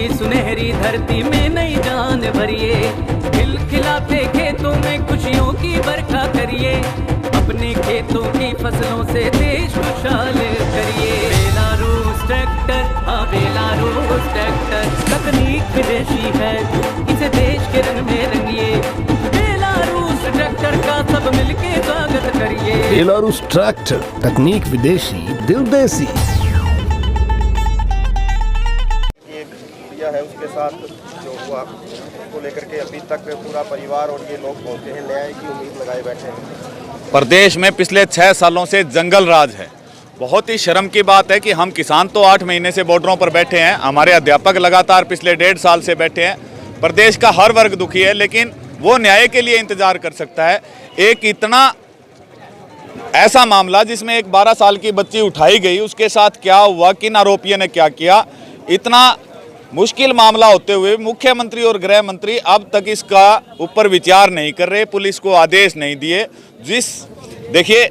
की सुनहरी धरती में नई जान भरिए, खिलखिलाते खेतों में खुशियों की बरखा करिए, अपने खेतों की फसलों से देश खुशहाल करिए। बेलारूस ट्रैक्टर, हाँ बेलारूस ट्रैक्टर, तकनीक विदेशी है, इसे देश के रंग में रंगिए। बेलारूस ट्रैक्टर का सब मिलके स्वागत करिए। बेलारूस ट्रैक्टर, तकनीक विदेशी, दिल देसी। है उसके साथ जो हुआ उसको लेकर के अभी तक पूरा परिवार और ये लोग बोलते हैं न्याय की उम्मीद लगाए बैठे हैं। प्रदेश में पिछले 6 सालों से जंगल राज है। बहुत ही शर्म की बात है कि हम किसान तो 8 महीने से बॉर्डरों पर बैठे हैं, हमारे अध्यापक लगातार पिछले 1.5 साल से बैठे हैं। प्रदेश का हर वर्ग दुखी है, लेकिन वो न्याय के लिए इंतजार कर सकता है। एक इतना ऐसा मामला जिसमें एक 12 साल की बच्ची उठाई गई, उसके साथ क्या हुआ, किन आरोपियों ने क्या किया, इतना मुश्किल मामला होते हुए मुख्यमंत्री और गृह मंत्री अब तक इसका ऊपर विचार नहीं कर रहे, पुलिस को आदेश नहीं दिए। देखिए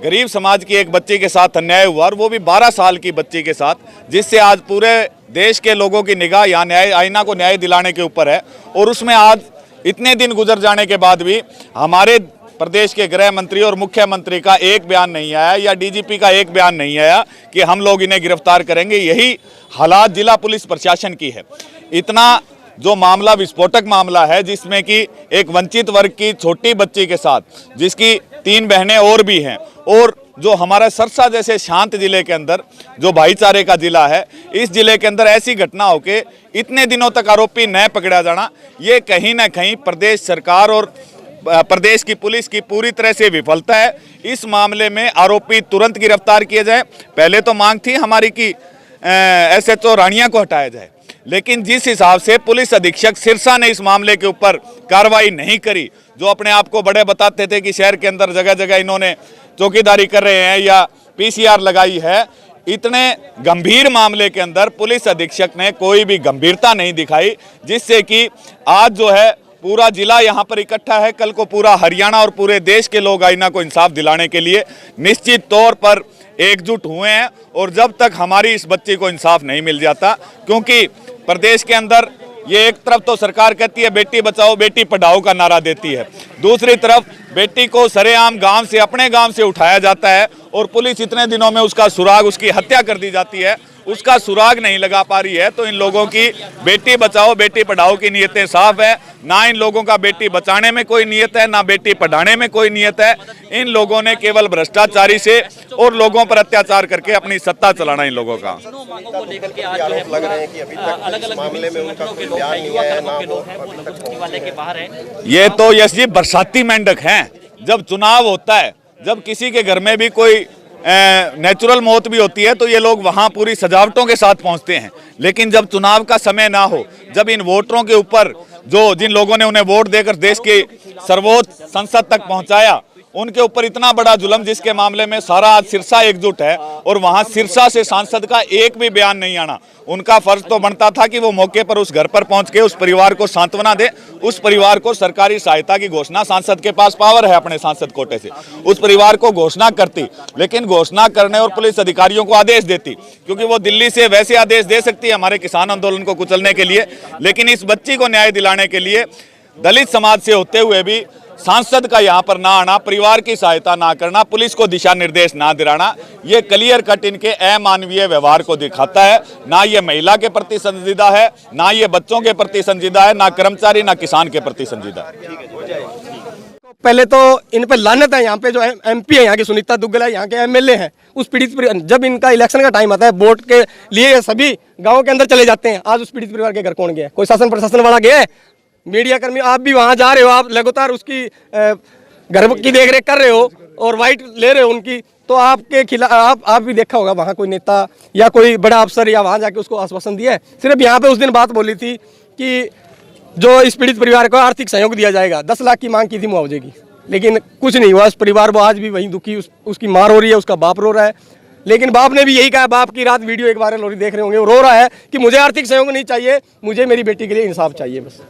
गरीब समाज की एक बच्ची के साथ अन्याय हुआ, और वो भी 12 साल की बच्ची के साथ, जिससे आज पूरे देश के लोगों की निगाह यहाँ न्याय आईना को न्याय दिलाने के ऊपर है। और उसमें आज इतने दिन गुजर जाने के बाद भी हमारे प्रदेश के गृह मंत्री और मुख्यमंत्री का एक बयान नहीं आया, या डीजीपी का एक बयान नहीं आया कि हम लोग इन्हें गिरफ्तार करेंगे। यही हालात जिला पुलिस प्रशासन की है। इतना जो मामला विस्फोटक मामला है, जिसमें कि एक वंचित वर्ग की छोटी बच्ची के साथ, जिसकी 3 बहनें और भी हैं, और जो हमारा सरसा जैसे शांत जिले के अंदर जो भाईचारे का जिला है, इस जिले के अंदर ऐसी घटना हो के इतने दिनों तक आरोपी न पकड़ा जाना, ये कहीं ना कहीं प्रदेश सरकार और प्रदेश की पुलिस की पूरी तरह से विफलता है। इस मामले में आरोपी तुरंत गिरफ्तार किए जाए। पहले तो मांग थी हमारी कि SHO रानिया को हटाया जाए, लेकिन जिस हिसाब से पुलिस अधीक्षक सिरसा ने इस मामले के ऊपर कार्रवाई नहीं करी, जो अपने आप को बड़े बताते थे कि शहर के अंदर जगह जगह इन्होंने चौकीदारी कर रहे हैं या PCR लगाई है, इतने गंभीर मामले के अंदर पुलिस अधीक्षक ने कोई भी गंभीरता नहीं दिखाई, जिससे कि आज जो है पूरा जिला यहाँ पर इकट्ठा है। कल को पूरा हरियाणा और पूरे देश के लोग आईना को इंसाफ दिलाने के लिए निश्चित तौर पर एकजुट हुए हैं। और जब तक हमारी इस बच्ची को इंसाफ नहीं मिल जाता, क्योंकि प्रदेश के अंदर ये एक तरफ तो सरकार कहती है बेटी बचाओ बेटी पढ़ाओ का नारा देती है, दूसरी तरफ बेटी को सरेआम गांव से, अपने गांव से उठाया जाता है, और पुलिस इतने दिनों में उसका सुराग, उसकी हत्या कर दी जाती है, उसका सुराग नहीं लगा पा रही है। तो इन लोगों की बेटी बचाओ बेटी पढ़ाओ की नीयतें साफ है। ना इन लोगों का बेटी बचाने में कोई नीयत है, ना बेटी पढ़ाने में कोई नीयत है। इन लोगों ने केवल भ्रष्टाचारी से और लोगों पर अत्याचार करके अपनी सत्ता चलाना इन लोगों का। ये तो यश जी बरसाती मेंढक हैं। जब चुनाव होता है, जब किसी के घर में भी कोई नेचुरल मौत भी होती है, तो ये लोग वहां पूरी सजावटों के साथ पहुंचते हैं। लेकिन जब चुनाव का समय ना हो, जब इन वोटरों के ऊपर जिन लोगों ने उन्हें वोट देकर देश के सर्वोच्च संसद तक पहुंचाया, उनके ऊपर इतना बड़ा जुल्म, जिसके मामले में सारा आज सिरसा एकजुट है, और वहां सिरसा से सांसद का एक भी बयान नहीं आना। उनका फर्ज तो बनता था कि वो मौके पर उस घर पर पहुंच के उस परिवार को सांत्वना दे, उस परिवार को सरकारी सहायता की घोषणा, सांसद के पास पावर है अपने सांसद कोटे से, उस परिवार को घोषणा करती। लेकिन घोषणा करने और पुलिस अधिकारियों को आदेश देती, क्योंकि वो दिल्ली से वैसे आदेश दे सकती है हमारे किसान आंदोलन को कुचलने के लिए, लेकिन इस बच्ची को न्याय दिलाने के लिए दलित समाज से होते हुए भी सांसद का यहाँ पर ना आना, परिवार की सहायता ना करना, पुलिस को दिशा निर्देश ना दिलाना, ये क्लियर कट इनके अमानवीय व्यवहार को दिखाता है। ना ये महिला के प्रति संजीदा है, ना ये बच्चों के प्रति संजीदा है, ना कर्मचारी, ना किसान के प्रति संजीदा है। पहले तो इन पे लानत है। यहाँ पे जो MP है, यहाँ की सुनीता दुग्गल है, यहाँ के MLA हैं, उस पीड़ित जब इनका इलेक्शन का टाइम आता है, वोट के लिए सभी गाँव के अंदर चले जाते हैं। आज उस पीड़ित परिवार के घर कौन गया? कोई शासन प्रशासन वाला गया है? मीडिया कर्मी आप भी वहां जा रहे हो, आप लगातार उसकी घर की देखरेख कर रहे हो और वाइट ले रहे हो उनकी, तो आपके खिलाफ आप भी देखा होगा वहां कोई नेता या कोई बड़ा अफसर या वहां जाके उसको आश्वासन दिया है? सिर्फ यहाँ पे उस दिन बात बोली थी कि जो इस पीड़ित परिवार को आर्थिक सहयोग दिया जाएगा, 10 लाख की मांग की थी मुआवजे की, लेकिन कुछ नहीं हुआ। उस परिवार वो आज भी वहीं दुखी, उसकी माँ रो रही है, उसका बाप रो रहा है। लेकिन बाप ने भी यही कहा, बाप की रात वीडियो एक वायरल हो रही, देख रहे होंगे, वो रो रहा है कि मुझे आर्थिक सहयोग नहीं चाहिए, मुझे मेरी बेटी के लिए इंसाफ चाहिए बस।